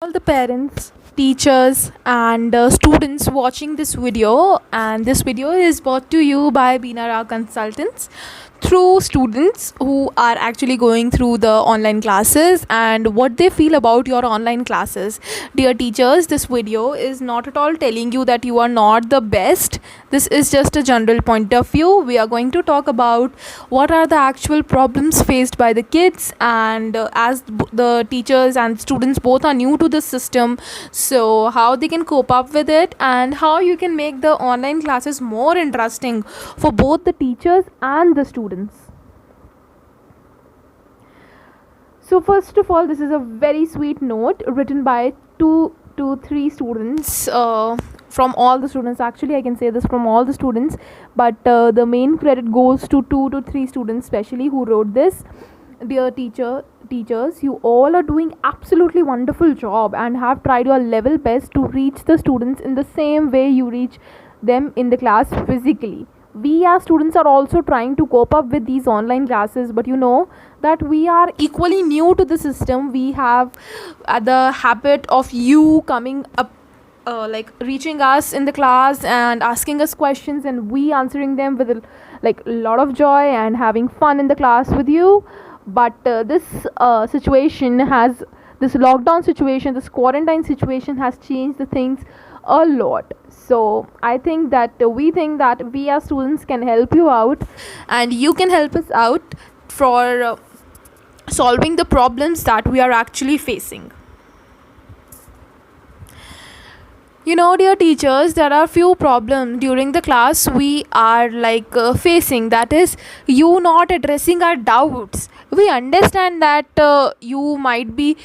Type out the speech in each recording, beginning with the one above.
all the parents, teachers, and students watching this video. And this video is brought to you by Binara Consultants through students who are actually going through the online classes and what they feel about your online classes. Dear teachers, this video is not at all telling you that you are not the best. This is just a general point of view. We are going to talk about what are the actual problems faced by the kids, and the teachers and students both are new to the system, so how they can cope up with it and how you can make the online classes more interesting for both the teachers and the students. So first of all, this is a very sweet note written by two to three students, from all the students. Actually, I can say this from all the students, but the main credit goes to 2 to 3 students especially who wrote this. Dear teachers, you all are doing absolutely wonderful job and have tried your level best to reach the students in the same way you reach them in the class physically. We as students are also trying to cope up with these online classes, but you know that we are equally new to the system. We have the habit of you coming up, like reaching us in the class and asking us questions, and we answering them with a lot of joy and having fun in the class with you. But this situation has this lockdown situation, this quarantine situation has changed the things a lot. So we think that we as students can help you out, and you can help us out for solving the problems that we are actually facing. You know, dear teachers, there are few problems during the class we are facing. That is, you not addressing our doubts. We understand that you might be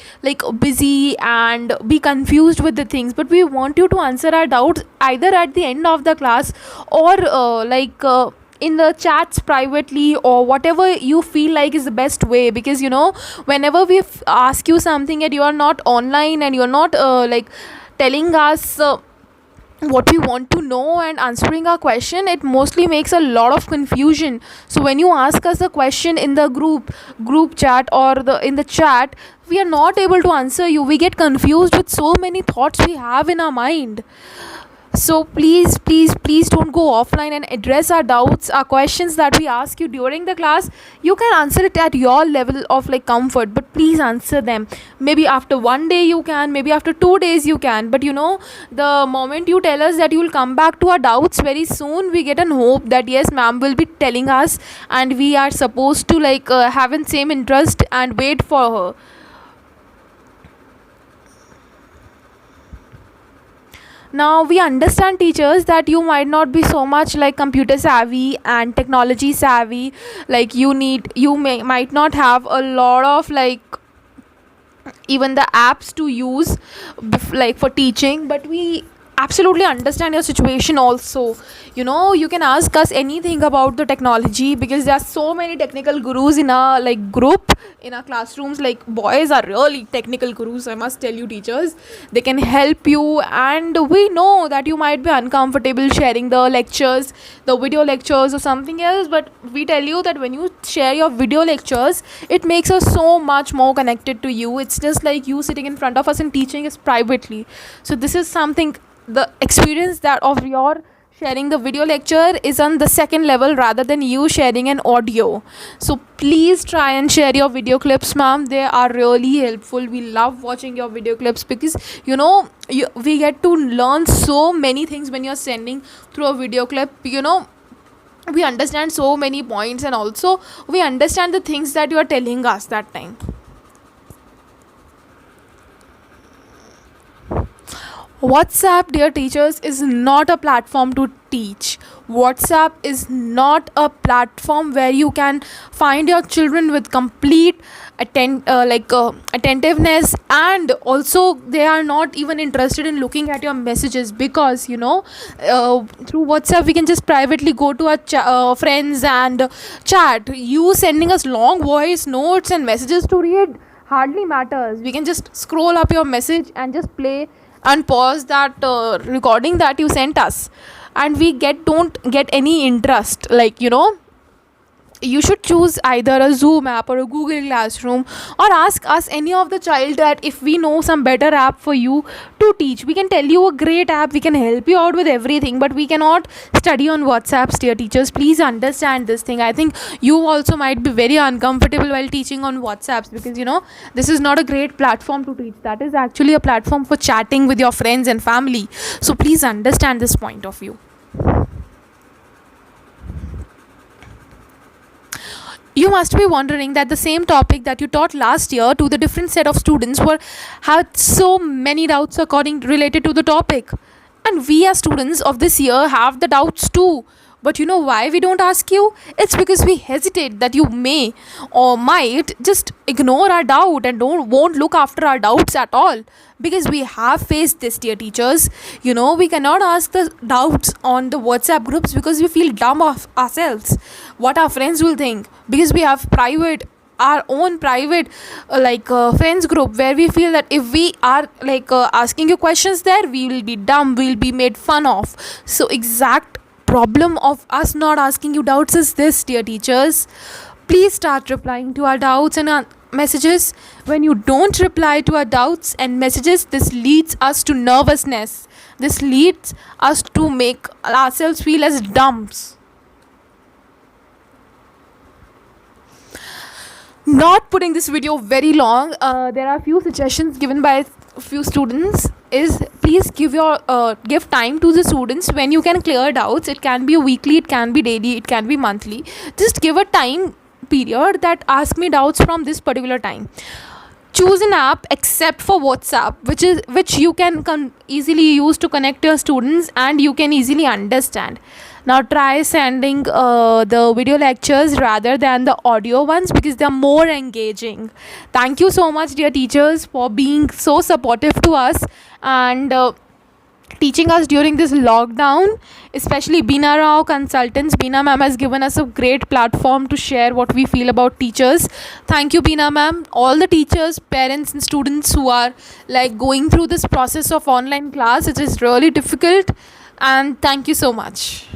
busy and be confused with the things, but we want you to answer our doubts either at the end of the class or in the chats privately, or whatever you feel like is the best way. Because you know, whenever we ask you something and you are not online and you're not telling us what we want to know and answering our question, it mostly makes a lot of confusion. So when you ask us a question in the group chat or in the chat, we are not able to answer you. We get confused with so many thoughts we have in our mind. So please don't go offline and address our doubts, our questions that we ask you during the class. You can answer it at your level of comfort, but please answer them. Maybe after one day you can, maybe after 2 days you can, but you know, the moment you tell us that you will come back to our doubts very soon, we get an hope that yes, ma'am will be telling us, and we are supposed to have an same interest and wait for her. Now we understand, teachers, that you might not be so much computer savvy and technology savvy. Might not have a lot of even the apps to use for teaching, but we absolutely understand your situation also. You know, you can ask us anything about the technology, because there are so many technical gurus in our group, in our classrooms. Boys are really technical gurus, I must tell you, teachers. They can help you, and we know that you might be uncomfortable sharing the lectures, the video lectures or something else, but we tell you that when you share your video lectures, it makes us so much more connected to you. It's just like you sitting in front of us and teaching us privately. So this is something, the experience that of your sharing the video lecture is on the second level rather than you sharing an audio. So please try and share your video clips, ma'am. They are really helpful. We love watching your video clips, because you know, we get to learn so many things when you're sending through a video clip. You know, we understand so many points, and also we understand the things that you are telling us that time. WhatsApp, dear teachers, is not a platform to teach. WhatsApp is not a platform where you can find your children with complete attentiveness, and also they are not even interested in looking at your messages, because you know, through WhatsApp we can just privately go to our friends and chat. You sending us long voice notes and messages to read hardly matters. We can just scroll up your message and just play and pause that recording that you sent us, and we don't get any interest, you know. you should choose either a Zoom app or a Google Classroom, or ask us any of the child that if we know some better app for you to teach. We can tell you a great app, we can help you out with everything, but we cannot study on WhatsApps, dear teachers. Please understand this thing. I think you also might be very uncomfortable while teaching on WhatsApps, because this is not a great platform to teach. That is actually a platform for chatting with your friends and family. So please understand this point of view. You must be wondering that the same topic that you taught last year to the different set of students were had so many doubts according related to the topic, and we as students of this year have the doubts too. But you know why we don't ask you? It's because we hesitate that you may or might just ignore our doubt and don't won't look after our doubts at all. Because we have faced this, dear teachers. We cannot ask the doubts on the WhatsApp groups because we feel dumb of ourselves. What our friends will think. Because we have our own private friends group, where we feel that if we are asking you questions there, we will be dumb, we will be made fun of. So exact problem of us not asking you doubts is this, dear teachers. Please start replying to our doubts and our messages. When you don't reply to our doubts and messages, this leads us to nervousness. This leads us to make ourselves feel as dumps. Not putting this video very long, there are few suggestions given by few students. Is please give time to the students when you can clear doubts. It can be weekly, it can be daily, it can be monthly. Just give a time period that ask me doubts from this particular time. Choose an app except for WhatsApp, which you can easily use to connect your students and you can easily understand. Now try sending the video lectures rather than the audio ones, because they are more engaging. Thank you so much, dear teachers, for being so supportive to us and teaching us during this lockdown, especially Beena Rao Consultants. Beena ma'am has given us a great platform to share what we feel about teachers. Thank you, Beena ma'am. All the teachers, parents and students who are going through this process of online class, it is really difficult, and thank you so much.